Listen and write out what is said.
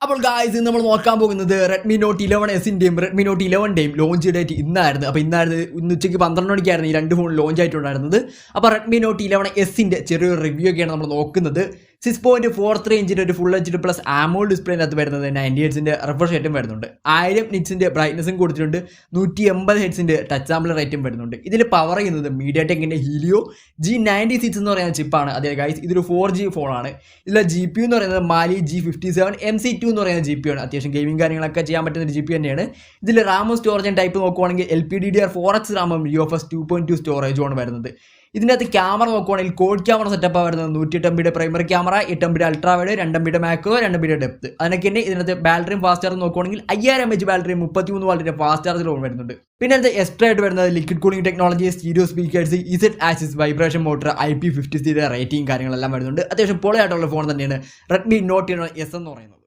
അപ്പോൾ ഗായ്സ് ഇന്ന് നമ്മൾ നോക്കാൻ പോകുന്നത് Redmi Note 11 Redmi Note 11 launch date ഇന്നായിരുന്നു. അപ്പോൾ ഇന്ന് ഉച്ചയ്ക്ക് 12 മണിക്കായിരുന്നു ഈ രണ്ട് ഫോൺ ലോഞ്ച് ആയിട്ടുണ്ടായിരുന്നത്. അപ്പോൾ റെഡ്മി നോട്ട് 11 ചെറിയൊരു റിവ്യൂ ഒക്കെയാണ് നമ്മൾ നോക്കുന്നത്. 6.43 ഇഞ്ചിൻ്റെ ഒരു full H D plus AMOLED ഡിസ്പ്ലേനകത്ത് വരുന്നത് 90 ഹെർട്സിൻ്റെ റിഫ്രഷ് റേറ്റും വരുന്നുണ്ട്. 1000 നിറ്റ്സിൻ്റെ ബ്രൈറ്റ്നസും കൊടുത്തിട്ടുണ്ട്. 180 ഹെർട്സിൻ്റെ ടച്ച് സാമ്പിൾ റേറ്റും വരുന്നുണ്ട്. ഇതിൽ പവർ ചെയ്യുന്നത് മീഡിയാടെക്കിൻ്റെ ഹീലിയോ G96 എന്ന് പറയുന്ന ചിപ്പാണ്. അതെ ഗൈസ്, ഇതൊരു 4G ഫോണാണ്. ഇതിലെ GPU എന്ന് പറയുന്നത് മാലി G57 MC2 എന്ന് പറയുന്ന GPU ആണ്. അത്യാവശ്യം ഗെയിമിംഗ് കാര്യങ്ങളൊക്കെ ചെയ്യാൻ പറ്റുന്ന ഒരു GPU തന്നെയാണ്. ഇതിൽ റാമും സ്റ്റോറേജും ടൈപ്പ് നോക്കുവാണെങ്കിൽ LPDDR4X റാമും UFS 2.2 സ്റ്റോറേജുമാണ് വരുന്നത്. ഇതിനകത്ത് ക്യാമറ നോക്കുവാണെങ്കിൽ കോഡ് ക്യാമറ സെറ്റപ്പാണ് വരുന്നത്. 108 MB primary camera, 8 MB ultra wide, 2 MB macro, 2 MB depth. അതിനൊക്കെ തന്നെ ഇതിനകത്ത് ബാറ്ററിയും ഫാസ്റ്റ് ചാർജ് നോക്കുവാണെങ്കിൽ 5000 mAh ബാറ്ററി 33 വാട്ടിന്റെ ഫാസ്റ്റ് ചാർജിലും വരുന്നുണ്ട്. പിന്നെ അത് എക്സ്ട്രാ ആയിട്ട് വരുന്നത് liquid cooling technology, stereo speakers, Z axis vibration motor, IP50 rating കാര്യങ്ങളെല്ലാം വരുന്നുണ്ട്. അത്യാവശ്യം പൊളിയായിട്ടുള്ള ഫോൺ തന്നെയാണ് റെഡ്മി നോട്ട് 11 എന്ന് പറയുന്നത്.